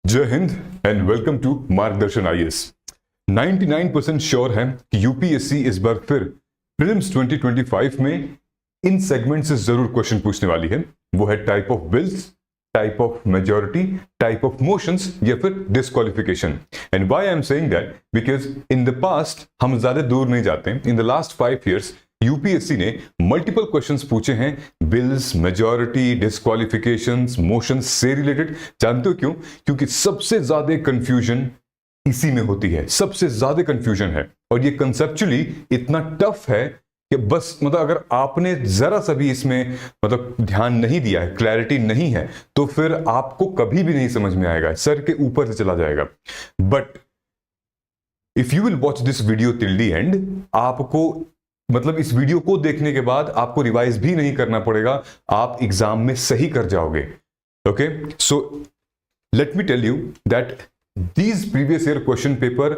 जय Hind and welcome to मार्गदर्शन IAS. 99% sure है कि यूपीएससी इस बार फिर प्रीलिम्स 2025 में इन सेगमेंट से जरूर क्वेश्चन पूछने वाली है। वो है type of bills, type of majority, type of motions या फिर disqualification. And why I am saying that because in the past हम ज्यादा दूर नहीं जाते। In the last 5 years UPSC ने मल्टीपल क्वेश्चंस पूछे हैं बिल्स, मेजॉरिटी, डिस्क्वालिफिकेशंस, मोशंस से रिलेटेड। जानते हो क्यों? क्योंकि सबसे ज्यादा कंफ्यूजन इसी में होती है, सबसे ज्यादा कंफ्यूजन है। और ये कंसेप्चुअली इतना टफ है कि बस अगर आपने जरा सा भी इसमें ध्यान नहीं दिया है, क्लैरिटी नहीं है, तो फिर आपको कभी भी नहीं समझ में आएगा, सर के ऊपर से चला जाएगा। But if you will watch this video till the end, आपको इस वीडियो को देखने के बाद आपको रिवाइज भी नहीं करना पड़ेगा, आप एग्जाम में सही कर जाओगे। Okay, so let me tell you that these previous year question paper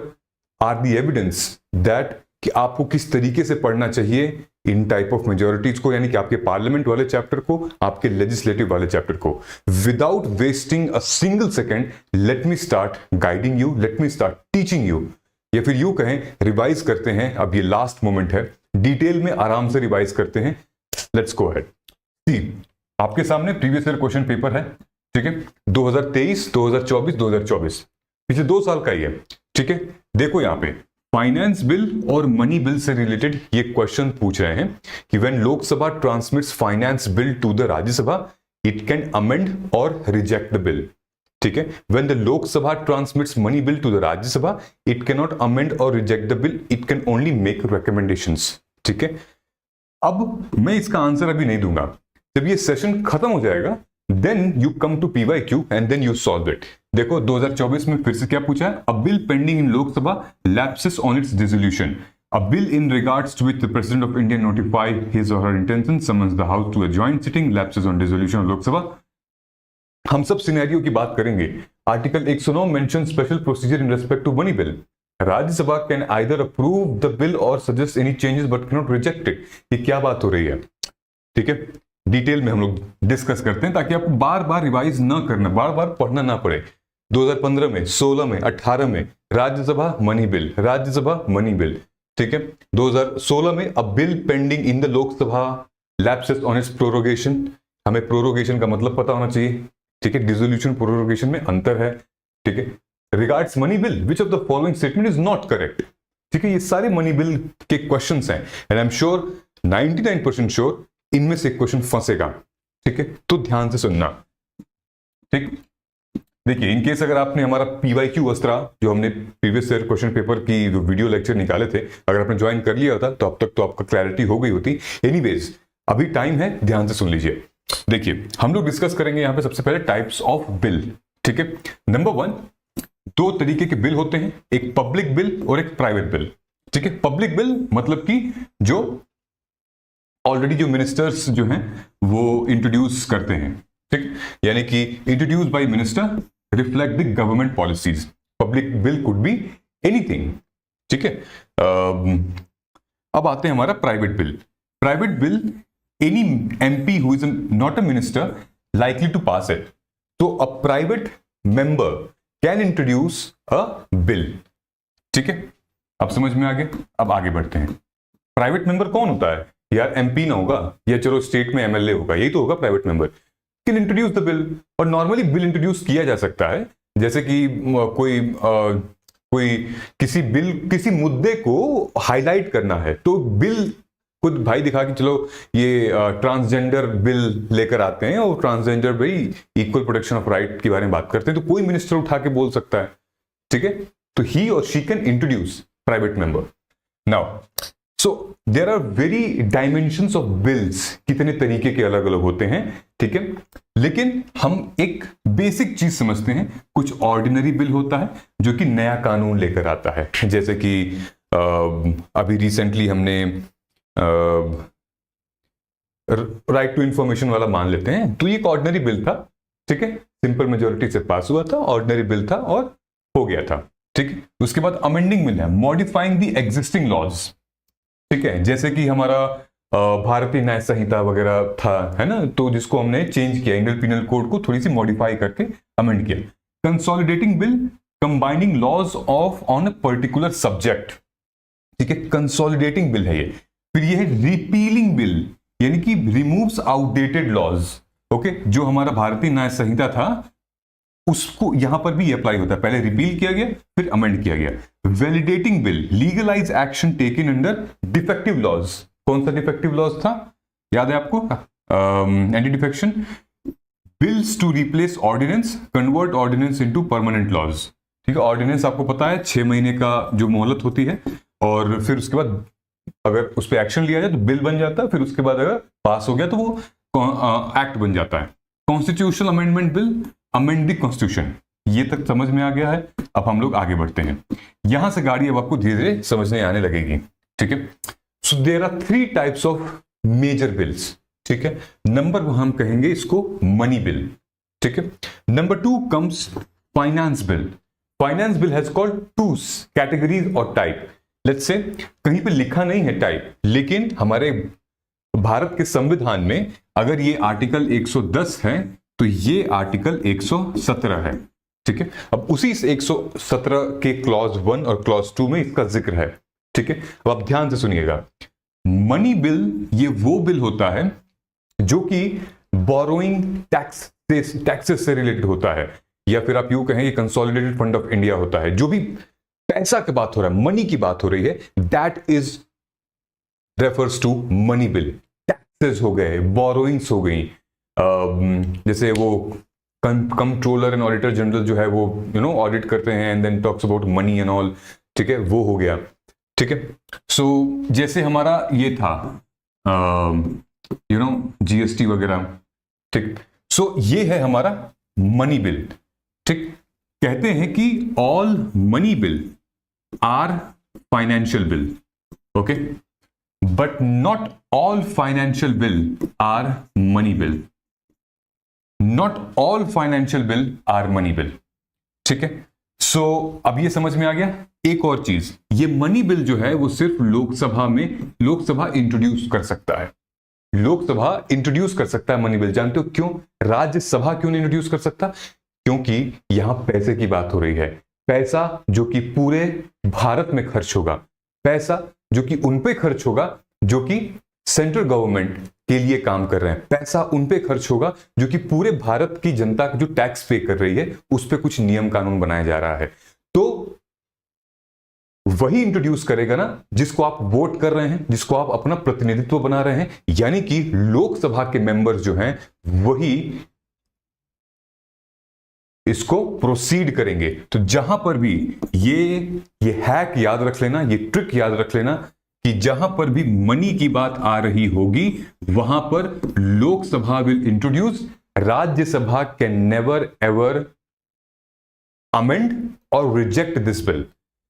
are the evidence that कि आपको किस तरीके से पढ़ना चाहिए इन टाइप ऑफ मेजॉरिटीज को, यानी कि आपके पार्लियामेंट वाले चैप्टर को, आपके लेजिस्लेटिव वाले चैप्टर को। Without wasting a single second, let me start guiding you, let me start teaching you, या फिर यू कहें रिवाइज करते हैं। अब ये लास्ट मोमेंट है, डिटेल में आराम से रिवाइज करते हैं। Let's go ahead. सी, आपके सामने प्रीवियस ईयर क्वेश्चन पेपर है, ठीक है, 2023, 2024, 2024, पिछले 2 साल का ही है, ठीक है। देखो यहाँ पे फाइनेंस बिल और मनी बिल से रिलेटेड ये क्वेश्चन पूछ रहे हैं कि when Lok Sabha transmits finance bill to the Rajya Sabha, it can amend or reject the bill, ठीक है। When the Lok Sabha transmits money bill to the Rajya Sabha, it cannot amend or reject the bill. It can only make recommendations, ठीक है। अब मैं इसका answer अभी नहीं दूंगा, जब ये सेशन खत्म हो जाएगा then you come to PYQ and then you solve it। देखो 2024 में फिर से क्या पूछा है? A bill pending in Lok Sabha lapses on its dissolution. A bill in regards to which the President of India notify his or her intention summons the House to a joint sitting lapses on dissolution of Lok Sabha। हम सब scenario की बात करेंगे। Article 109 mention special procedure in respect to money bill. Rajya Sabha can either approve the bill और suggest any changes but can not reject it. ये क्या बात हो रही है, ठीक है, डिटेल में हम लोग डिस्कस करते हैं ताकि आपको बार बार रिवाइज ना करना, बार बार पढ़ना ना पड़े। 2015 में, 16 में, 18 में Rajya Sabha money bill, Rajya Sabha money bill, ठीक है। 2016 में अ bill pending in the Lok Sabha lapses on it's prorogation. हमें प्रोरोगेशन का मतलब पता होना चाहिए, ठीक है। डिसोल्यूशन प्रोरोगेशन में अंतर है, ठीक है। Regards money bill, which of the following statement is not correct, ठीक है। ये सारे मनी बिल के क्वेश्चंस हैं and I am sure 99% sure इनमें से क्वेश्चन फंसेगा, ठीक है। तो ध्यान से सुनना, ठीक। देखिए, इन केस अगर आपने हमारा PYQ अस्त्रा, जो हमने प्रीवियस ईयर क्वेश्चन पेपर की जो वीडियो लेक्चर निकाले थे, अगर आपने ज्वाइन कर लिया होता तो अब तक तो आपका क्लैरिटी हो गई होती। एनीवेज, अभी टाइम है, ध्यान से सुन लीजिए। देखिए, हम लोग डिस्कस करेंगे यहां पे सबसे पहले टाइप्स ऑफ बिल, ठीक है। नंबर 1, 2 तरीके के बिल होते हैं, एक पब्लिक बिल और एक प्राइवेट बिल, ठीक है। पब्लिक बिल मतलब कि जो ऑलरेडी जो मिनिस्टर्स जो हैं वो इंट्रोड्यूस करते हैं, ठीक, यानी कि introduce by minister, reflect the government policies. Public bill could be anything, ठीक है। अब आते हैं हमारा private bill. Private bill, any MP who is not a minister likely to pass it. So a private member can introduce a bill, ठीक है। अब समझ में आ गया। अब आगे बढ़ते हैं। प्राइवेट मेंबर कौन होता है यार? MP ना होगा या चलो स्टेट में MLA होगा, यही तो होगा private member. Can introduce the bill, और नॉर्मली बिल इंट्रोड्यूस किया जा सकता है जैसे कि कोई किसी मुद्दे को हाईलाइट करना है तो बिल खुद भाई दिखा कि चलो ये ट्रांसजेंडर बिल लेकर आते हैं और ट्रांसजेंडर भाई इक्वल प्रोटेक्शन ऑफ राइट के बारे में बात करते हैं, तो कोई मिनिस्टर उठा के बोल सकता है, ठीक है। तो he or she can introduce private member. Now so there are very dimensions of bills, कितने तरीके के अलग अलग होते हैं, ठीक है। लेकिन हम एक बेसिक चीज समझते हैं, कुछ ऑर्डिनरी बिल होता है जो कि नया कानून लेकर आता है, जैसे कि अभी रिसेंटली हमने राइट टू इंफॉर्मेशन वाला मान लेते हैं, तो ये एक ऑर्डिनरी बिल था, ठीक है, सिंपल मेजोरिटी से पास हुआ था, ऑर्डिनरी बिल था और हो गया था, ठीक है। उसके बाद अमेंडिंग बिल है, मॉडिफाइंग द एग्जिस्टिंग लॉज, ठीक है, जैसे कि हमारा भारतीय न्याय संहिता वगैरह था, है ना, तो जिसको हमने चेंज किया, इंडियन पिनल कोड को थोड़ी सी मॉडिफाई करके अमेंड किया। Consolidating bill combining laws of on a particular subject, ठीक है, कंसोलिडेटिंग बिल है ये। फिर ये है रिपीलिंग बिल, यानी कि रिमूव्स आउटडेटेड लॉज, ओके, जो हमारा भारतीय न्याय संहिता था उसको यहां पर भी अप्लाई होता है, पहले रिपील किया गया फिर अमेंड किया गया। Validating bill legalise action taken under defective laws, कौन सा डिफेक्टिव लॉज था, याद है आपको, anti defection. Bills to replace ordinance, convert ordinance into permanent laws, ठीक है, ऑर्डिनेंस आपको पता है 6 महीने का जो मोहलत होती है, और फिर उसके बाद अगर उस पर एक्शन लिया जाए तो बिल बन जाता है, फिर उसके बाद अगर पास हो गया तो वो एक्ट बन जाता है। Constitutional amendment bill, amend the constitution, ये तक समझ में आ गया है। अब हम लोग आगे बढ़ते हैं, यहां से गाड़ी अब आपको धीरे धीरे समझने आने लगेगी, ठीक है। So there are 3 types of major bills, ठीक है। नंबर 1 हम कहेंगे इसको मनी बिल, ठीक है। Number 2 comes finance bill. Finance bill has called 2 categories और टाइप। लेट्स से कहीं पे लिखा नहीं है टाइप, लेकिन हमारे भारत के संविधान में अगर ये आर्टिकल 110 है तो ये आर्टिकल 117 है, ठीक है। अब उसी 117 के क्लॉज 1 और क्लॉज 2 में इसका जिक्र है, ठीक है। अब आप ध्यान से सुनिएगा, मनी बिल ये वो बिल होता है जो कि बोरोइंग टैक्सेस से रिलेटेड होता है, या फिर आप यूं कहें कंसोलिडेटेड फंड ऑफ इंडिया होता है। जो भी पैसा की बात हो रहा है, मनी की बात हो रही है, that is refers to money bill. Taxes हो गए, बोरोइंग्स हो गई, जैसे वो कंट्रोलर एंड ऑडिटर जनरल जो है वो ऑडिट करते हैं and then talks about money and all, ठीक है, वो हो गया, ठीक है। सो जैसे हमारा ये था जीएसटी वगैरह, ठीक। सो ये है हमारा मनी बिल, ठीक। कहते हैं कि all money bill are financial bill, okay, but not all financial bill are money bill. Not all financial bill are money bill, ठीक है। सो अब ये समझ में आ गया। एक और चीज, ये मनी बिल जो है वो सिर्फ लोकसभा इंट्रोड्यूस कर सकता है, लोकसभा इंट्रोड्यूस कर सकता है मनी बिल। जानते हो क्यों? राज्यसभा क्यों नहीं इंट्रोड्यूस कर सकता? क्योंकि यहां पैसे की बात हो रही है, पैसा जो कि पूरे भारत में खर्च होगा, पैसा जो कि उन पे खर्च होगा जो कि सेंट्रल गवर्नमेंट के लिए काम कर रहे हैं, पैसा उन पे खर्च होगा जो कि पूरे भारत की जनता जो टैक्स पे कर रही है उस पे कुछ नियम कानून बनाया जा रहा है। तो वही इंट्रोड्यूस करेगा ना जिसको आप वोट कर रहे हैं, जिसको आप अपना प्रतिनिधित्व बना रहे हैं, यानी कि लोकसभा के मेंबर्स जो हैं वही इसको प्रोसीड करेंगे। तो जहां पर भी ये हैक याद रख लेना, ये ट्रिक याद रख लेना कि जहां पर भी मनी की बात आ रही होगी वहां पर Lok Sabha will introduce, Rajya Sabha can never ever amend or reject this bill.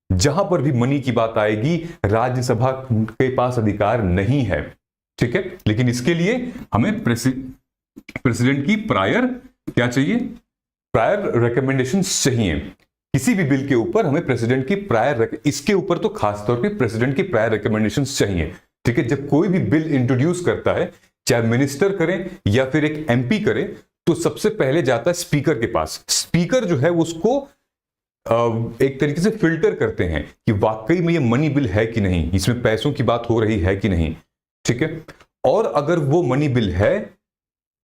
जहां पर भी मनी की बात आएगी राज्यसभा के पास अधिकार नहीं है, ठीक है। लेकिन इसके लिए हमें प्रेसिडेंट की प्रायर क्या चाहिए? प्रायर रिकमेंडेशन चाहिए। किसी भी बिल के ऊपर हमें प्रेसिडेंट की प्रायर, इसके ऊपर तो खासतौर पे प्रेसिडेंट की प्रायर रिकमेंडेशन चाहिए, ठीक है। जब कोई भी बिल इंट्रोड्यूस करता है, चाहे मिनिस्टर करें या फिर एक एमपी करे, तो सबसे पहले जाता है स्पीकर के पास। स्पीकर जो है उसको एक तरीके से फिल्टर करते हैं कि वाकई में ये मनी बिल है कि नहीं, इसमें पैसों की बात हो रही है कि नहीं, ठीक है। और अगर वो मनी बिल है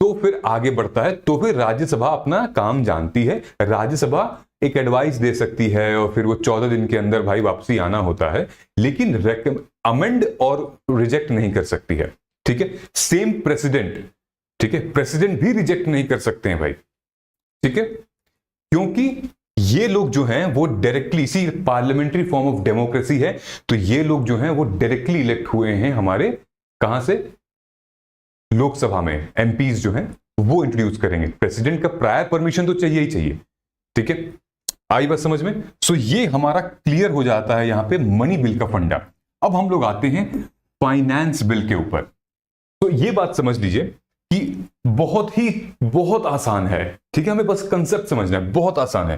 तो फिर आगे बढ़ता है, तो फिर राज्यसभा अपना काम जानती है, राज्यसभा एक एडवाइस दे सकती है और फिर वो 14 दिन के अंदर भाई वापसी आना होता है, लेकिन अमेंड और रिजेक्ट नहीं कर सकती है, ठीक है। सेम प्रेसिडेंट, ठीक है, प्रेसिडेंट भी रिजेक्ट नहीं कर सकते हैं भाई, ठीक है, क्योंकि ये लोग जो हैं वो डायरेक्टली, इसी पार्लियामेंट्री फॉर्म ऑफ डेमोक्रेसी है, तो ये लोग जो हैं वो डायरेक्टली इलेक्ट हुए हैं हमारे, कहां से? लोकसभा में एमपीज जो हैं वो इंट्रोड्यूस करेंगे। प्रेसिडेंट का प्रायर परमिशन तो चाहिए ही चाहिए, ठीक है। आई बात समझ में? सो ये हमारा क्लियर हो जाता है यहां पे मनी बिल का फंडा। अब हम लोग आते हैं फाइनेंस बिल के ऊपर। तो ये बात समझ लीजिए कि बहुत आसान है, ठीक है, हमें बस कंसेप्ट समझना है, बहुत आसान है।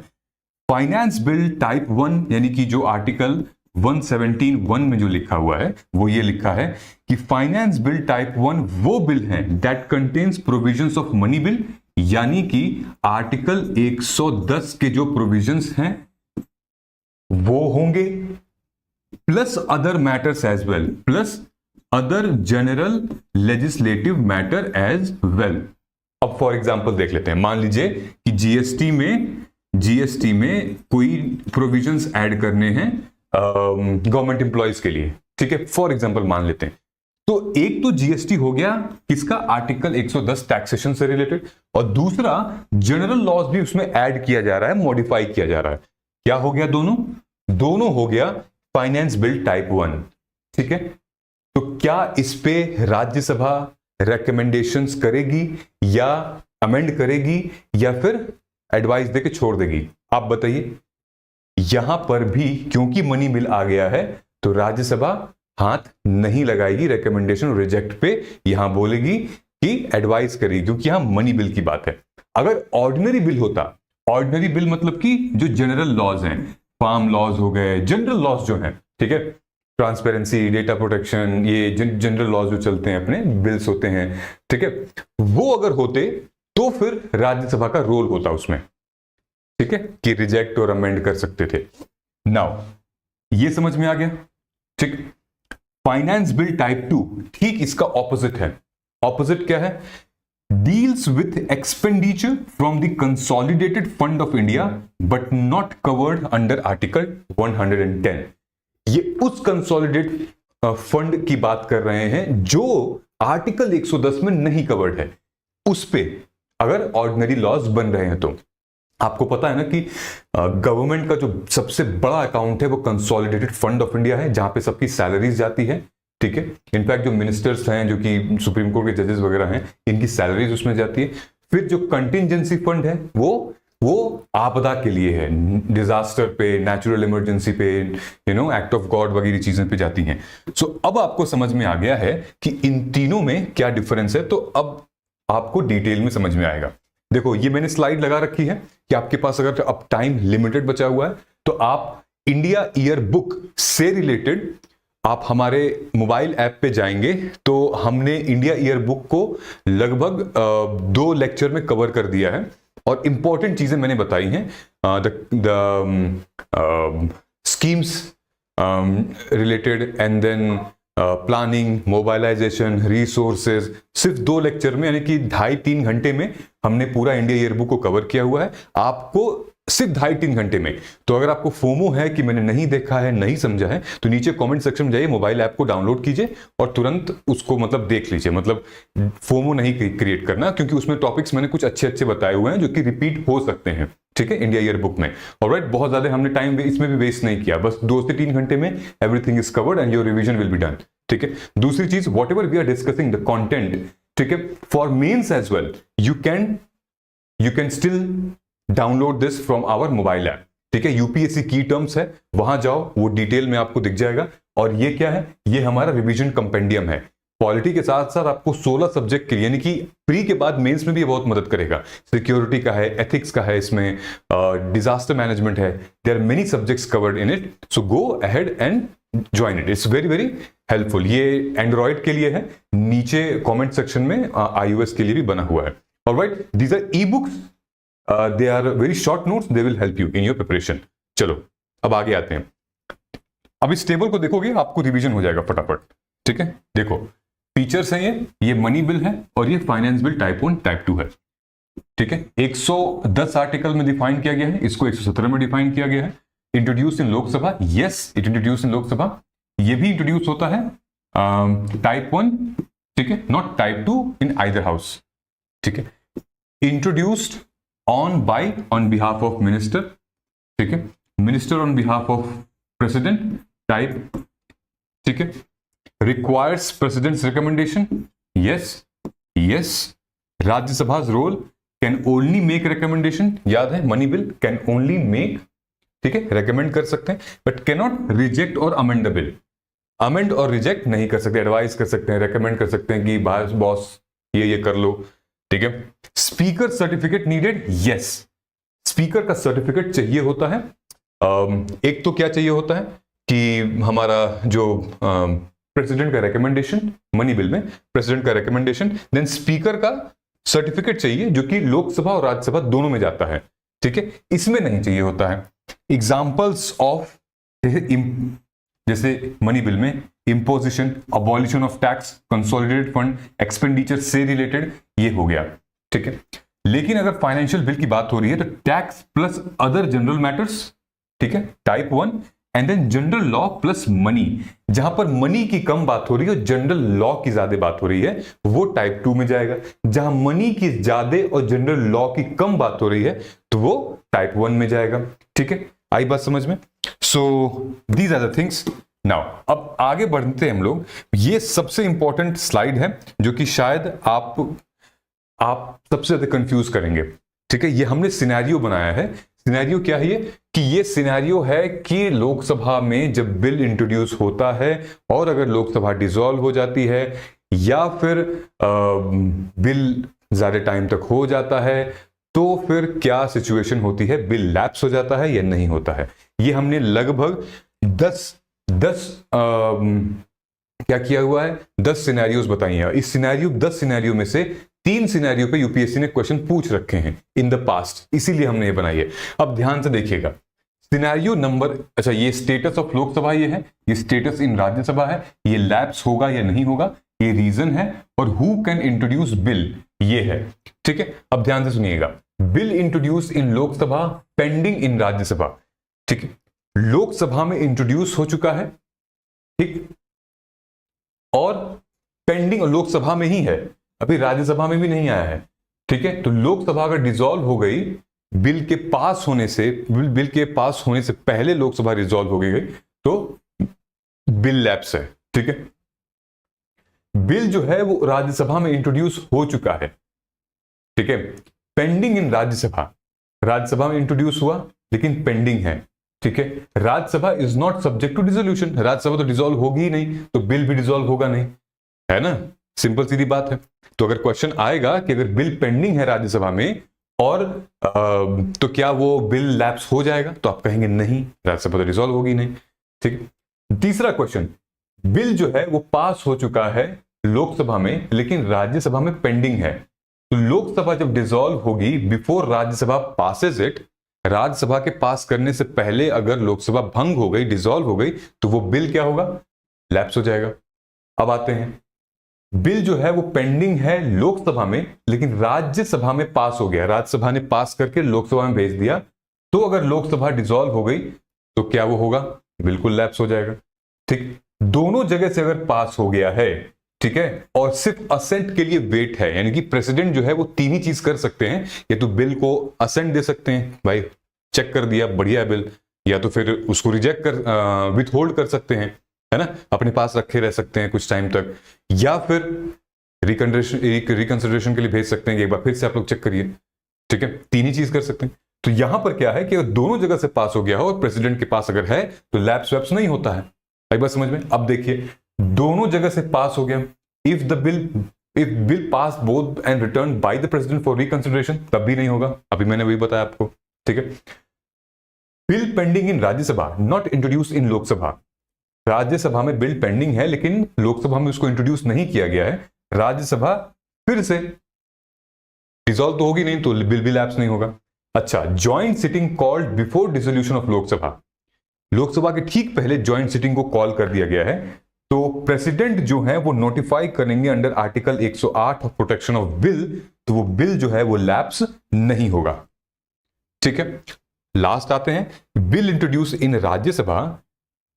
फाइनेंस बिल टाइप 1 यानी कि जो आर्टिकल 117(1) में जो लिखा हुआ है वो ये लिखा है कि फाइनेंस बिल टाइप 1 वो बिल है that contains provisions of money bill यानी कि आर्टिकल 110 के जो प्रोविजंस हैं वो होंगे, plus other matters as well, plus other general legislative matter as well. अब फॉर एग्जांपल देख लेते हैं, मान लीजिए कि जीएसटी में कोई प्रोविजंस ऐड करने हैं गवर्नमेंट एम्प्लॉयज के लिए, ठीक है, फॉर एग्जांपल मान लेते हैं। तो एक तो जीएसटी हो गया किसका, आर्टिकल 110 टैक्सेशन से रिलेटेड, और दूसरा जनरल लॉज भी उसमें ऐड किया जा रहा है, मॉडिफाई किया जा रहा है। क्या हो गया, दोनों हो गया फाइनेंस बिल टाइप 1, ठीक है। तो क्या इस पे राज्यसभा रिकमेंडेशंस करेगी या अमेंड करेगी या फिर एडवाइस देके छोड़ देगी, आप बताइए। यहां पर भी क्योंकि मनी बिल आ गया है तो राज्यसभा हाथ नहीं लगाएगी रिकमेंडेशन रिजेक्ट पे, यहां बोलेगी कि एडवाइस करेगी, क्योंकि यहां मनी बिल की बात है। अगर ऑर्डिनरी बिल होता, ऑर्डिनरी बिल मतलब कि जो जनरल लॉज हैं, फार्म लॉज हो गए, जनरल लॉज जो हैं, ठीक है, ट्रांसपेरेंसी, डेटा प्रोटेक्शन, ये जनरल लॉज जो चलते हैं अपने बिल्स होते हैं, ठीक है, वो अगर होते तो फिर राज्यसभा का रोल होता उसमें, ठीक है, कि रिजेक्ट और अमेंड कर सकते थे। नाउ ये समझ में आ गया, ठीक। फाइनेंस बिल टाइप 2 ठीक इसका ऑपोजिट है। ऑपोजिट क्या है, deals with expenditure from the consolidated fund of India but not covered under article 110। ये उस कंसोलिडेट फंड की बात कर रहे हैं जो आर्टिकल 110 में नहीं कवर्ड है, उस पे अगर ऑर्डिनरी लॉज बन रहे हैं तो। आपको पता है ना कि गवर्नमेंट का जो सबसे बड़ा अकाउंट है वो कंसोलिडेटेड फंड ऑफ इंडिया है, जहां पे सबकी सैलरीज जाती है, ठीक है। इनफैक्ट जो मिनिस्टर्स हैं, जो कि सुप्रीम कोर्ट के जजेस वगैरह हैं, इनकी सैलरीज उसमें जाती है। फिर जो कंटिजेंसी फंड है वो आपदा के लिए है, डिजास्टर पे, नेचुरल इमरजेंसी पे, एक्ट ऑफ गॉड वगैरह चीजें पे जाती हैं। सो अब आपको समझ में आ गया है कि इन तीनों में क्या डिफरेंस है, तो अब आपको डिटेल में समझ में आएगा। देखो ये मैंने स्लाइड लगा रखी है कि आपके पास अगर अब टाइम लिमिटेड बचा हुआ है तो आप इंडिया ईयर बुक से रिलेटेड आप हमारे मोबाइल ऐप पे जाएंगे तो हमने इंडिया ईयर बुक को लगभग 2 लेक्चर में कवर कर दिया है और इंपॉर्टेंट चीजें मैंने बताई हैं। The schemes related and then planning, mobilisation, resources, सिर्फ 2 लेक्चर में यानी कि 2.5-3 घंटे में हमने पूरा इंडिया ईयर बुक को कवर किया हुआ है, आपको सिर्फ 2.5-3 घंटे में। तो अगर आपको फोमो है कि मैंने नहीं देखा है, नहीं समझा है, तो नीचे कमेंट सेक्शन में जाइए, मोबाइल ऐप को डाउनलोड कीजिए और तुरंत उसको मतलब देख लीजिए। मतलब फोमो नहीं क्रिएट करना, क्योंकि उसमें टॉपिक्स मैंने कुछ अच्छे अच्छे बताए हुए हैं जो कि रिपीट हो सकते हैं, ठीक है, इंडिया ईयर बुक में। ऑलराइट, बहुत ज्यादा हमने टाइम इसमें भी वेस्ट नहीं किया, बस 2 से 3 घंटे में everything is covered and your revision will be done, ठीक है। दूसरी चीज, whatever we are discussing the content, ठीक है, for mains as well you can still download this from our mobile app, ठीक है। यूपीएससी की टर्म्स है, वहां जाओ, वो डिटेल में आपको दिख जाएगा। और ये क्या है, ये हमारा रिवीजन कंपेंडियम है। पॉलिटी के साथ साथ आपको 16 सब्जेक्ट के लिए, यानी कि प्री के बाद मेंस में भी ये बहुत मदद करेगा। सिक्योरिटी का है, एथिक्स का है, इसमें डिजास्टर मैनेजमेंट है, there are many subjects covered in it, so go ahead and join it, it's very very helpful. ये एंड्रॉइड के लिए है, नीचे कमेंट सेक्शन में iOS के लिए भी बना हुआ है। Alright, these are e books, they are very short notes, they will help you in your preparation. चलो अब आगे आते हैं। अब इस टेबल को देखोगे आपको रिवीजन हो जाएगा फटाफट, ठीक है। देखो फीचर्स हैं, ये मनी बिल है और ये फाइनेंस बिल टाइप 1 टाइप 2 है, ठीक है। 110 आर्टिकल में डिफाइन किया गया है, इसको 117 में डिफाइन किया गया है। Introduce in Lok Sabha, yes it introduce in Lok Sabha, ये भी इंट्रोड्यूस होता है टाइप 1, ठीक है, not type 2 in either house, ठीक है। Introduced on behalf of minister, ठीक है, minister on behalf of president type, ठीक है। Requires president's recommendation, yes. राज्यसभा's role, can only make recommendation, याद है money bill can only make, ठीक है, रेकमेंड कर सकते हैं बट कैन नॉट रिजेक्ट और amend the bill. Amend or reject नहीं कर सकते, एडवाइस कर सकते हैं, रेकमेंड कर सकते हैं कि बॉस ये कर लो, ठीक है। Speaker certificate needed, yes, speaker का सर्टिफिकेट चाहिए होता है। एक तो क्या चाहिए होता है कि हमारा जो प्रेसिडेंट का रिकमेंडेशन, मनी बिल में प्रेसिडेंट का रिकमेंडेशन, देन स्पीकर का सर्टिफिकेट चाहिए जो कि लोकसभा और राज्यसभा दोनों में जाता है, ठीक है, इसमें नहीं चाहिए होता है। एग्जाम्पल्स ऑफ जैसे मनी बिल में imposition, abolition of tax, consolidated fund, expenditure से रिलेटेड, ये हो गया, ठीक है। लेकिन अगर फाइनेंशियल बिल की बात हो रही है तो tax plus other general matters, ठीक है, type 1, and then general law plus money. जहां पर मनी की कम बात हो रही है और जनरल लॉ की ज्यादा बात हो रही है, वो टाइप 2 में जाएगा। जहां मनी की ज्यादा और जनरल लॉ की कम बात हो रही है तो वो टाइप 1 में जाएगा, ठीक है। आई बात समझ में? So these are the things. Now अब आगे बढ़ते हैं हम लोग। ये सबसे इंपॉर्टेंट स्लाइड है जो कि शायद आप सबसे ज्यादा कंफ्यूज करेंगे, ठीक है। ये हमने सिनेरियो बनाया है। सिनेरियो क्या है ये? कि ये सिनेरियो है कि लोकसभा में जब बिल इंट्रोड्यूस होता है और अगर लोकसभा डिसॉल्व हो जाती है या फिर बिल ज्यादा टाइम तक हो जाता है तो फिर क्या सिचुएशन होती है, बिल लैप्स हो जाता है या नहीं होता है। ये हमने लगभग 10 क्या किया हुआ है, 10 सिनेरियोज बताई हैं। इस सिनेरियो 10 सिनेरियो में से 3 सिनेरियो पे यूपीएससी ने क्वेश्चन पूछ रखे हैं इन द पास्ट, इसीलिए हमने ये बनाई है। अब ध्यान से देखिएगा सिनेरियो नंबर, अच्छा ये स्टेटस ऑफ लोकसभा ये है, ये स्टेटस इन राज्यसभा है, ये लैप्स होगा या नहीं होगा, ये रीजन है, और हु कैन इंट्रोड्यूस बिल ये है, ठीक है। अब ध्यान से सुनिएगा, bill introduce in Lok Sabha, pending in Rajya Sabha, ठीक है। लोकसभा में इंट्रोड्यूस हो चुका है, ठीक, और पेंडिंग लोकसभा में ही है, अभी राज्यसभा में भी नहीं आया है, ठीक है। तो लोकसभा अगर डिसॉल्व हो गई, बिल के पास होने से पहले लोकसभा डिसॉल्व हो गई तो बिल लैप्स है, ठीक है। बिल जो है वो राज्यसभा में इंट्रोड्यूस हो चुका है, ठीक है। पेंडिंग इन राज्यसभा में इंट्रोड्यूस हुआ लेकिन पेंडिंग है, ठीक है। Rajya Sabha is not subject to dissolution, Rajya Sabha तो डिसॉल्व होगी ही नहीं तो बिल भी डिसॉल्व होगा नहीं, है ना, सिंपल सीधी बात है। तो अगर क्वेश्चन आएगा कि अगर बिल पेंडिंग है राज्यसभा में और तो क्या वो बिल लैप्स हो जाएगा, तो आप कहेंगे नहीं, राज्यसभा तो डिसॉल्व होगी नहीं, ठीक है। तीसरा क्वेश्चन, बिल जो है वो पास हो चुका है लोकसभा में लेकिन राज्यसभा में पेंडिंग है, तो लोकसभा जब डिसॉल्व होगी, before Rajya Sabha passes it, Rajya Sabha के पास करने से पहले अगर लोकसभा भंग हो गई, डिसॉल्व हो गई, तो वो बिल क्या होगा, लैप्स हो जाएगा। अब आते हैं, बिल जो है वो पेंडिंग है लोकसभा में लेकिन राज्यसभा में पास हो गया, राज्यसभा ने पास करके लोकसभा में भेज दिया, तो अगर लोकसभा डिसॉल्व हो गई तो क्या वो होगा, बिल्कुल लैप्स हो जाएगा, ठीक। दोनों जगह से अगर पास हो गया है, ठीक है, और सिर्फ असेंट के लिए वेट है, यानी कि प्रेसिडेंट जो है वो 3 ही चीज कर सकते हैं, या तो बिल को असेंट दे सकते हैं, भाई चेक कर दिया बढ़िया बिल, या तो फिर उसको रिजेक्ट कर विथ होल्ड कर सकते हैं, है ना, अपने पास रखे रह सकते हैं कुछ टाइम तक, या फिर रिकंसिडरेशन के लिए भेज सकते हैं, एक बार फिर से आप लोग चेक करिए, ठीक है, 3 ही चीज कर सकते हैं। तो यहां पर क्या है कि अगर दोनों जगह से पास हो गया हो और प्रेसिडेंट के पास अगर है तो लैप्स वैप्स नहीं होता है। एक बार समझ में? अब देखिए, दोनों जगह से पास हो गया, if bill pass both and return by the president for reconsideration, तब भी नहीं होगा, अभी मैंने वही बताया आपको, ठीक है। Bill pending in Rajya Sabha, not introduce in Lok Sabha, Rajya Sabha में बिल पेंडिंग है लेकिन लोकसभा में उसको इंट्रोड्यूस नहीं किया गया है, राज्यसभा फिर से डिसॉल्व तो होगी नहीं तो बिल भी लैप्स नहीं होगा। अच्छा, joint sitting called before dissolution of Lok Sabha, Lok Sabha के ठीक पहले ज्वाइंट सिटिंग को कॉल कर दिया गया है, तो प्रेसिडेंट जो है वो नोटिफाई करेंगे under article 108 of protection of bill, तो वो बिल जो है वो लैप्स नहीं होगा, ठीक है। लास्ट आते हैं, bill introduce in Rajya Sabha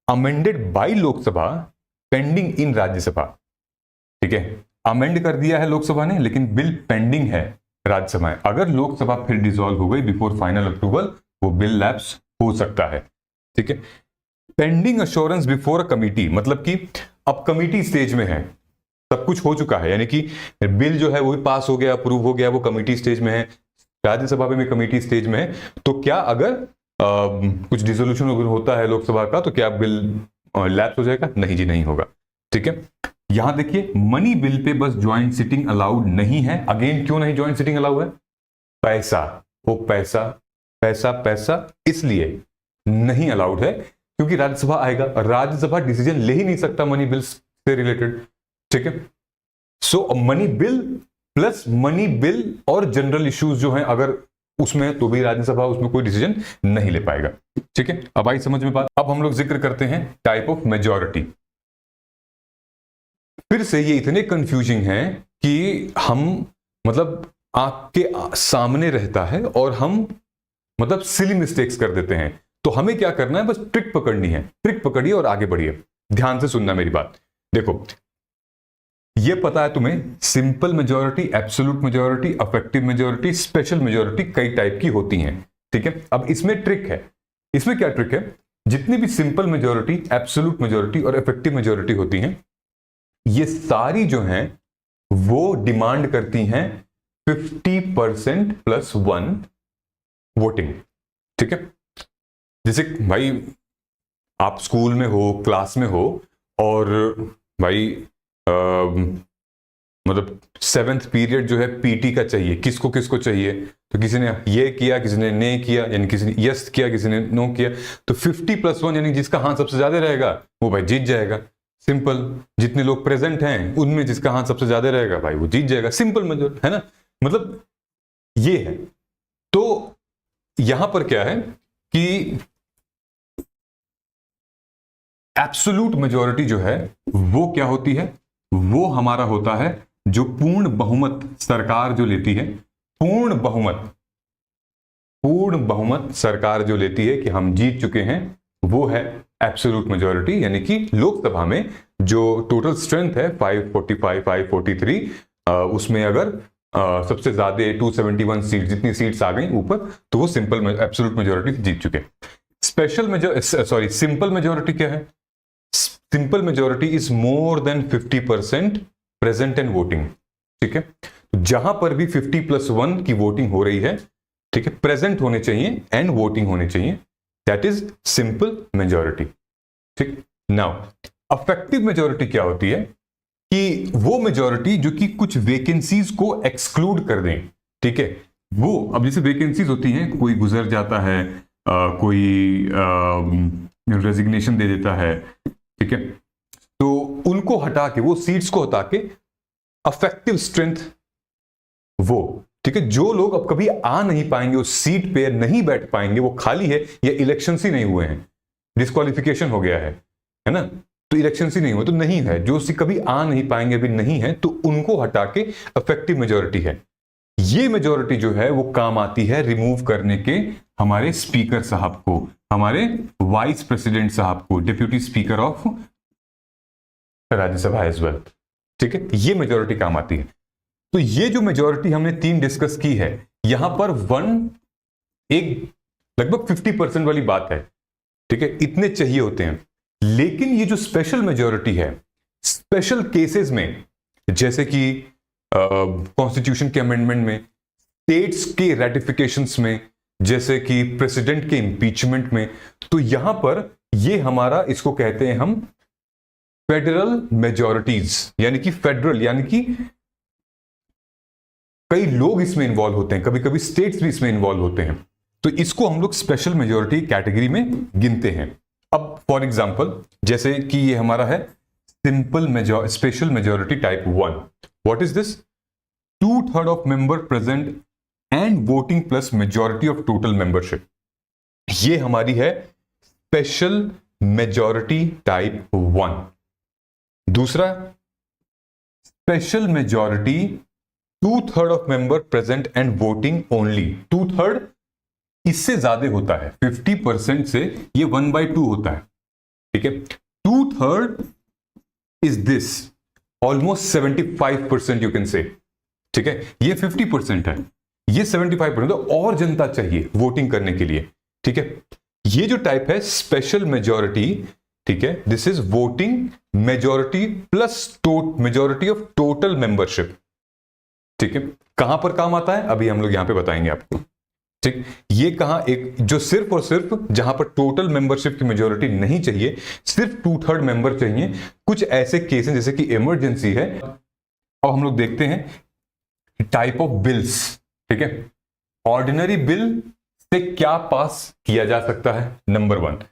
amended bye Lok Sabha pending in Rajya Sabha, ठीक है, अमेंड कर दिया है लोकसभा ने लेकिन बिल पेंडिंग है राज्यसभा में, अगर लोकसभा फिर डिसॉल्व हो गई बिफोर फाइनल अप्रूवल, वो बिल लैप्स हो सकता है, ठीक है। Pending assurance before a committee, मतलब कि अब कमिटी स्टेज में है, सब कुछ हो चुका है, यानी कि बिल जो है वो भी पास हो गया, अप्रूव हो गया, वो कमिटी स्टेज में है, राज्यसभा में कमिटी स्टेज में है, तो क्या अगर कुछ डिसोल्यूशन होता है लोकसभा का तो क्या बिल लैप्स हो जाएगा? नहीं जी, नहीं होगा, ठीक है। यहां देखिए, मनी बिल पे बस ज्वाइंट सिटिंग अलाउड नहीं है, अगेन क्यों नहीं ज्वाइंट सिटिंग अलाउड है? पैसा, वो पैसा पैसा पैसा इसलिए नहीं अलाउड है क्योंकि राज्यसभा आएगा, राज्यसभा डिसीजन ले ही नहीं सकता मनी बिल से रिलेटेड, ठीक है। So money bill plus money bill और जनरल इश्यूज जो हैं अगर उसमें है तो भी राज्यसभा उसमें कोई डिसीजन नहीं ले पाएगा। ठीक है, अब आई समझ में बात। अब हम लोग जिक्र करते हैं टाइप ऑफ मेजॉरिटी। फिर से ये इतने कंफ्यूजिंग हैं कि हम मतलब आपके सामने रहता है और हम मतलब सिली मिस्टेक्स कर देते हैं। तो हमें क्या करना है, बस ट्रिक पकड़नी है, ट्रिक पकड़िए और आगे बढ़िए। ध्यान से सुनना मेरी बात। देखो, ये पता है तुम्हें simple majority, absolute majority, affective majority, special majority कई टाइप की होती हैं। ठीक है, अब इसमें ट्रिक है। इसमें क्या ट्रिक है, जितनी भी सिंपल मेजॉरिटी, एब्सोल्यूट मेजॉरिटी और इफेक्टिव मेजॉरिटी होती हैं, ये सारी जो हैं वो डिमांड करती हैं 50% प्लस 1 वोटिंग। ठीक है, जैसे भाई आप स्कूल में हो, क्लास में हो और भाई मतलब 7th पीरियड जो है पीटी का चाहिए, किसको किसको चाहिए, तो किसी ने ये किया, किसी ने नहीं किया, यानी किसी ने यस किया, किसी ने नो किया, तो 50 प्लस 1 यानी जिसका हाथ सबसे ज्यादा रहेगा वो भाई जीत जाएगा। सिंपल, जितने लोग प्रेजेंट हैं उनमें जिसका हाथ सबसे ज्यादा रहेगा भाई वो जीत जाएगा। सिंपल मेजॉरिटी है ना, मतलब ये है। तो यहां पर क्या है कि एब्सोल्यूट मेजॉरिटी जो है वो क्या होती है, वो हमारा होता है जो पूर्ण बहुमत सरकार जो लेती है, पूर्ण बहुमत सरकार जो लेती है कि हम जीत चुके हैं, वो है एब्सोल्यूट मेजॉरिटी। यानी कि लोकसभा में जो टोटल स्ट्रेंथ है 545, 543, उसमें अगर सबसे ज्यादा 271 सीट, जितनी सीट्स आ गई ऊपर, तो वो सिंपल एब्सोल्यूट मेजॉरिटी जीत चुके। सिंपल मेजॉरिटी क्या है, simple majority is more than 50% present and voting. ठीक है, जहां पर भी 50 प्लस 1 की वोटिंग हो रही है, ठीक है, प्रेजेंट होने चाहिए एंड वोटिंग होने चाहिए, दैट इज सिंपल मेजॉरिटी। ठीक, नाउ अफेक्टिव मेजॉरिटी क्या होती है कि वो मेजॉरिटी जो कि कुछ वेकेंसीज को एक्सक्लूड कर दें। ठीक है, वो अब जैसे वेकेंसीज होती हैं, कोई गुजर जाता है, कोई रेजिग्नेशन दे देता है, ठीक है, तो उनको हटा के, वो सीट्स को हटा के अफेक्टिव स्ट्रेंथ वो, ठीक है, जो लोग अब कभी आ नहीं पाएंगे उस सीट पे, नहीं बैठ पाएंगे, वो खाली है या इलेक्शंस ही नहीं हुए हैं, डिस्क्वालिफिकेशन हो गया है ना, तो इलेक्शंस ही नहीं हुए तो नहीं है, जो कभी आ नहीं पाएंगे अभी नहीं है, तो उनको हटा के अफेक्टिव मेजॉरिटी है। ये मेजॉरिटी जो है वो काम आती है रिमूव करने के हमारे स्पीकर साहब को, हमारे वाइस प्रेसिडेंट साहब को, deputy speaker of Rajya Sabha as well. ठीक है, ये मेजॉरिटी काम आती है। तो ये जो मेजॉरिटी हमने 3 डिस्कस की है, यहां पर एक लगभग 50% वाली बात है। ठीक है, इतने चाहिए होते हैं। लेकिन ये जो स्पेशल मेजॉरिटी है, स्पेशल केसेस में, जैसे कि कॉन्स्टिट्यूशन के अमेंडमेंट में, स्टेट्स के रेटिफिकेशंस में, जैसे कि प्रेसिडेंट के इंपीचमेंट में, तो यहां पर ये हमारा, इसको कहते हैं हम फेडरल मेजॉरिटीज, यानी कि फेडरल, यानी कि कई लोग इसमें इन्वॉल्व होते हैं, कभी कभी स्टेट्स भी इसमें इन्वॉल्व होते हैं, तो इसको हम लोग स्पेशल मेजॉरिटी कैटेगरी में गिनते हैं। अब फॉर एग्जांपल, जैसे कि ये हमारा है special majority type 1। What is this? 2/3 of member present and voting plus majority of total membership. ये हमारी है स्पेशल मेजॉरिटी टाइप 1। दूसरा, special majority 2/3 of member present and voting only. 2/3 इससे ज्यादा होता है, 50% से ये 1/2 होता है। ठीक है, 2/3 is this almost 75% you can say. ठीक है, ये 50% है, ये 75% तो और जनता चाहिए वोटिंग करने के लिए। ठीक है, ये जो टाइप है स्पेशल मेजॉरिटी, ठीक है, this is voting majority plus majority of total membership. ठीक है, कहां पर काम आता है अभी हम लोग यहां पे बताएंगे आपको। ठीक, ये कहां, एक जो सिर्फ और सिर्फ जहां पर टोटल मेंबरशिप की मेजॉरिटी नहीं चाहिए, सिर्फ 2/3 मेंबर चाहिए, कुछ ऐसे केस हैं जैसे कि इमरजेंसी है। अब हम लोग देखते हैं टाइप ऑफ बिल्स। ठीक है, ऑर्डिनरी बिल से क्या पास किया जा सकता है? Number 1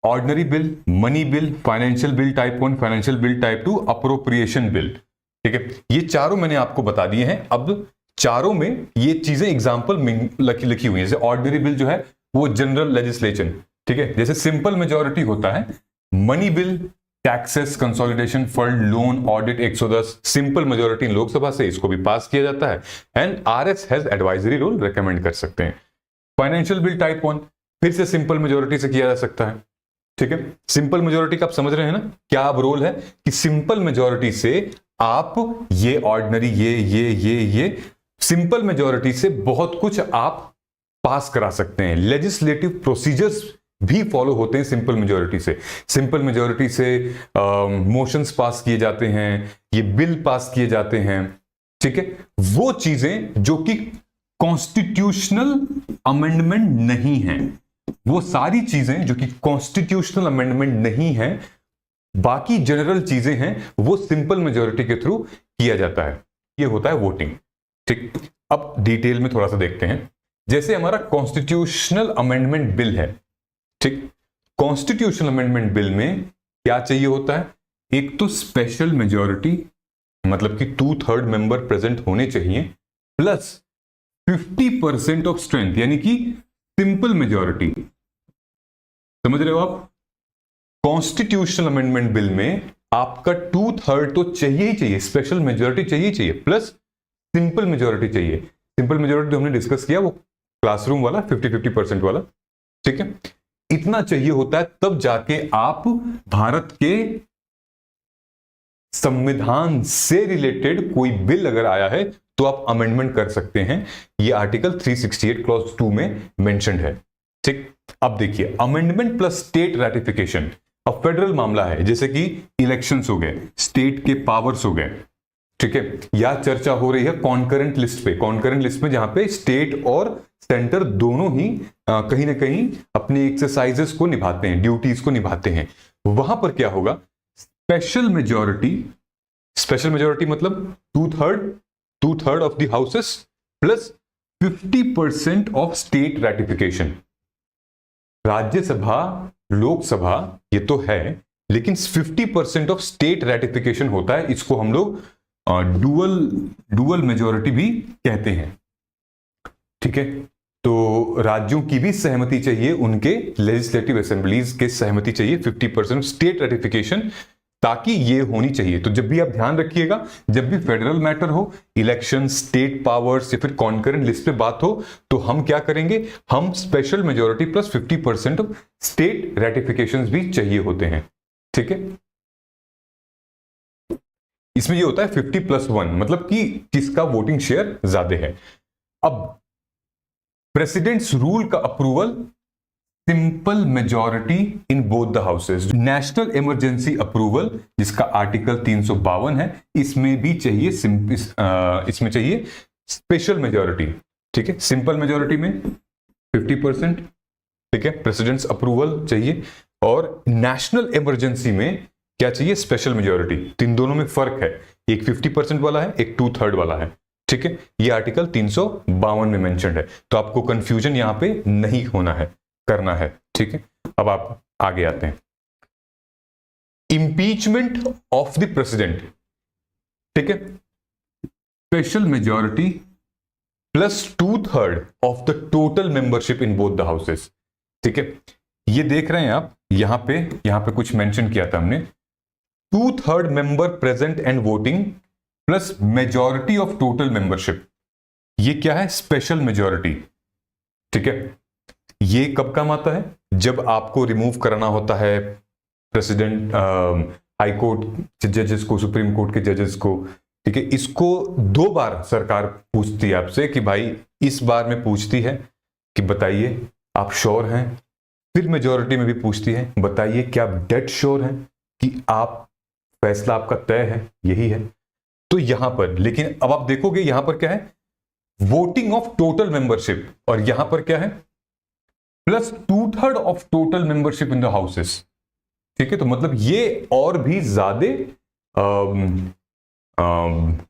ordinary bill, money bill, financial bill type 1, financial bill type 2, appropriation bill. ठीक है, ये चारों मैंने आपको बता दिए हैं। अब चारों में ये चीजें एग्जांपल लिखी हुई है। जैसे ऑर्डिनरी बिल जो है वो जनरल लेजिस्लेशन, ठीक है। जैसे सिंपल मेजोरिटी होता है money bill, taxes, consolidation, fund, loan, audit 110, simple majority Lok Sabha से इसको भी पास किया जाता है। And RS has advisory role, recommend कर सकते हैं। फाइनेंशियल बिल टाइप 1 फिर से सिंपल मेजोरिटी से किया जा सकता है, ठीक है। सिंपल मेजोरिटी का आप समझ रहे हैं ना क्या अब रोल है कि सिंपल मेजोरिटी से आप ये ऑर्डिनरी ये सिंपल मेजोरिटी से बहुत कुछ आप पास करा सकते हैं। लेजिस्लेटिव प्रोसीजर्स भी फॉलो होते हैं सिंपल मेजोरिटी से। सिंपल मेजोरिटी से मोशंस पास किए जाते हैं, ये बिल पास किए जाते हैं, ठीक है। वो चीजें जो कि कॉन्स्टिट्यूशनल अमेंडमेंट नहीं है, वो सारी चीजें जो कि कॉन्स्टिट्यूशनल अमेंडमेंट नहीं है, बाकी जनरल चीजें हैं, वो सिंपल मेजोरिटी के थ्रू किया जाता है। ये होता है वोटिंग, ठीक। अब डिटेल में थोड़ा सा देखते हैं। जैसे हमारा कॉन्स्टिट्यूशनल अमेंडमेंट बिल है, ठीक। कॉन्स्टिट्यूशनल अमेंडमेंट बिल में क्या चाहिए होता है? एक तो स्पेशल मेजोरिटी, मतलब कि 2/3 मेंबर प्रेजेंट होने चाहिए, प्लस 50% ऑफ स्ट्रेंथ, यानी कि सिंपल मेजोरिटी। समझ रहे हो आप? कॉन्स्टिट्यूशनल अमेंडमेंट बिल में आपका 2/3 तो चाहिए ही चाहिए, स्पेशल मेजोरिटी चाहिए, प्लस सिंपल मेजोरिटी चाहिए। सिंपल मेजोरिटी हमने डिस्कस किया, वो क्लासरूम वाला 50-50% वाला, ठीक है। इतना चाहिए होता है, तब जाके आप भारत के संविधान से रिलेटेड कोई बिल अगर आया है तो आप अमेंडमेंट कर सकते हैं। ये आर्टिकल 368 क्लॉज 2 में मेंशन्ड है, ठीक। अब देखिए, अमेंडमेंट प्लस स्टेट रैटिफिकेशन। अब फेडरल मामला है, जैसे कि इलेक्शंस हो गए, स्टेट के पावर्स हो गए, ठीक है। या चर्चा हो रही है कॉन्करेंट लिस्ट पे, कॉन्करेंट लिस्ट में जहां पे स्टेट और सेंटर दोनों ही कहीं ना कहीं अपनी एक्सरसाइजेस को निभाते हैं, ड्यूटीज को निभाते हैं। वहां पर क्या होगा? स्पेशल मेजोरिटी मतलब 2/3 of the houses plus 50% of state ratification. Rajya Sabha, Lok Sabha ये तो है, लेकिन 50% ऑफ स्टेट रैटिफिकेशन होता है। इसको हम लोग डुअल मेजोरिटी भी कहते हैं, ठीक है। तो राज्यों की भी सहमति चाहिए, उनके लेजिस्लेटिव असेंबलीज के सहमति चाहिए, 50% स्टेट रैटिफिकेशन, ताकि ये होनी चाहिए। तो जब भी आप ध्यान रखिएगा, जब भी फेडरल मैटर हो, इलेक्शन, स्टेट पावर्स या फिर कॉन्करेंट लिस्ट पे बात हो, तो हम क्या करेंगे? हम special majority plus 50% of state ratifications भी चाहिए होते हैं, ठीक है। इसमें ये होता है 50+1, मतलब कि किसका वोटिंग शेयर ज्यादा है। अब प्रेसिडेंट्स रूल का approval simple majority in both the houses. National emergency approval, जिसका आर्टिकल 352 है, इसमें भी चाहिए इसमें चाहिए स्पेशल मेजॉरिटी, ठीक है। सिंपल मेजॉरिटी में 50%, ठीक है, प्रेसिडेंट्स अप्रूवल चाहिए, और नेशनल इमरजेंसी में क्या चाहिए? Special majority. इन दोनों में फर्क है, एक 50% वाला है, एक 2/3 वाला है, ठीक है। ये आर्टिकल 352 में मेंशन्ड है, तो आपको कंफ्यूजन यहां पे नहीं होना है, करना है, ठीक है। अब आप आगे आते हैं। इंपीचमेंट ऑफ द प्रेसिडेंट, ठीक है। Special majority plus 2/3 of the total membership in both the houses, ठीक है। ये देख रहे हैं आप, यहां पे कुछ मेंशन किया था हमने, 2/3 member present and voting plus majority of total membership. ये क्या है? स्पेशल मेजॉरिटी, ठीक है। ये कब काम आता है? जब आपको रिमूव कराना होता है प्रेसिडेंट, हाई कोर्ट जजेस को, सुप्रीम कोर्ट के जजेस को, ठीक है। इसको 2 बार सरकार पूछती है आपसे कि भाई, इस बार में पूछती है कि बताइए आप श्योर हैं, फिर मेजॉरिटी में भी पूछती है बताइए क्या आप डेड श्योर हैं कि आप फैसला आपका तय है, यही है। तो यहां पर, लेकिन अब आप देखोगे यहां पर क्या है? वोटिंग ऑफ टोटल मेंबरशिप, और यहां पर क्या है? Plus 2/3 of total membership in the houses, ठीक है। तो मतलब ये और भी ज्यादा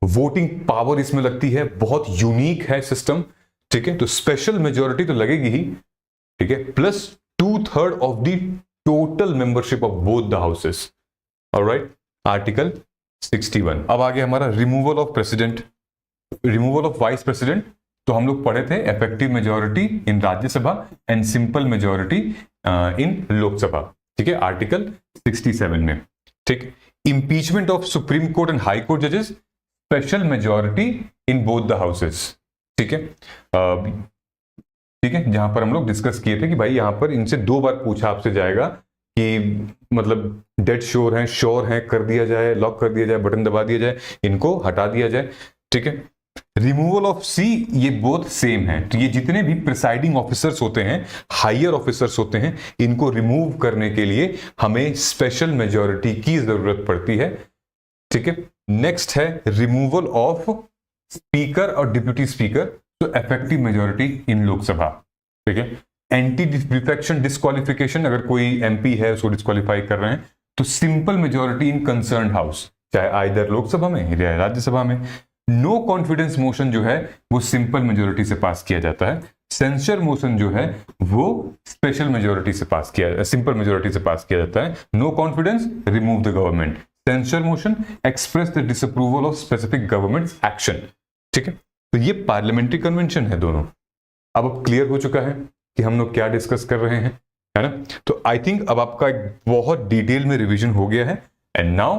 वोटिंग पावर इसमें लगती है, बहुत यूनिक है सिस्टम, ठीक है। तो स्पेशल मेजॉरिटी तो लगेगी ही, ठीक है, plus 2/3 of the total membership of both the houses, alright. Article 61। अब आ गया हमारा removal of president, removal of vice president. तो हम लोग पढ़े थे effective majority in Rajya Sabha and simple majority in Lok Sabha, ठीक है, आर्टिकल 67 में। ठीक, impeachment of supreme court and high court जजेस, special majority in both the houses, ठीक है। ठीक है, जहां पर हम लोग डिस्कस किए थे कि भाई यहां पर इनसे 2 बार पूछा आपसे जाएगा कि मतलब डेड श्योर है, कर दिया जाए, लॉक कर दिया जाए, बटन दबा दिया जाए, इनको हटा दिया जाए, ठीक है। रिमूवल ऑफ सी, ये बोथ सेम है। तो ये जितने भी प्रिसाइडिंग ऑफिसर्स होते हैं, हायर ऑफिसर्स होते हैं, इनको रिमूव करने के लिए हमें स्पेशल मेजोरिटी की जरूरत पड़ती है, ठीक है। नेक्स्ट है रिमूवल ऑफ स्पीकर और डिप्यूटी स्पीकर, तो इफेक्टिव मेजोरिटी इन लोकसभा, ठीक है। एंटी डिफेक्शन डिस्क्वालिफिकेशन, अगर कोई एमपी है उसको डिस्क्वालीफाई कर रहे हैं तो सिंपल मेजोरिटी इन कंसर्न हाउस, चाहे आइदर लोकसभा में या राज्यसभा में। नो कॉन्फिडेंस मोशन जो है वो सिंपल मेजोरिटी से पास किया जाता है। सेंसर मोशन जो है वो स्पेशल मेजोरिटी से पास किया, सिंपल मेजोरिटी से पास किया जाता है। No confidence, remove the government. Censure motion, express the disapproval of specific government action, ठीक है। तो ये पार्लियामेंट्री कन्वेंशन है दोनों। अब क्लियर हो चुका है कि हम लोग क्या डिस्कस कर रहे हैं, है ना। तो आई थिंक अब आपका एक बहुत डिटेल में रिवीजन हो गया है। And now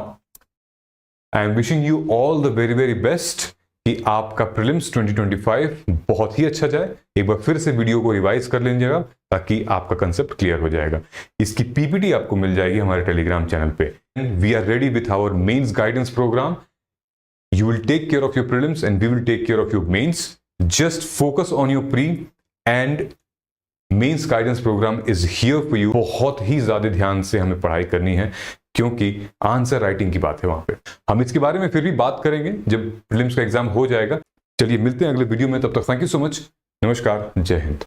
I am wishing you all the very very best कि आपका प्रीलिम्स 2025 बहुत ही अच्छा जाए। एक बार फिर से वीडियो को रिवाइज कर लीजिएगा ताकि आपका कंसेप्ट क्लियर हो जाएगा। इसकी पीपीटी आपको मिल जाएगी हमारे टेलीग्राम चैनल पे। We are ready with our mains guidance programme. You will take care of your prelims and we will take care of your mains. Just focus on your pre and mains guidance program is here for you. बहुत ही ज्यादा ध्यान से हमें पढ़ाई करनी है क्योंकि answer writing की बात है वहां पे। हम इसके बारे में फिर भी बात करेंगे जब प्रीलिम्स का एग्जाम हो जाएगा। चलिए मिलते हैं अगले वीडियो में, तब तक थैंक यू सो मच। नमस्कार, जय हिंद।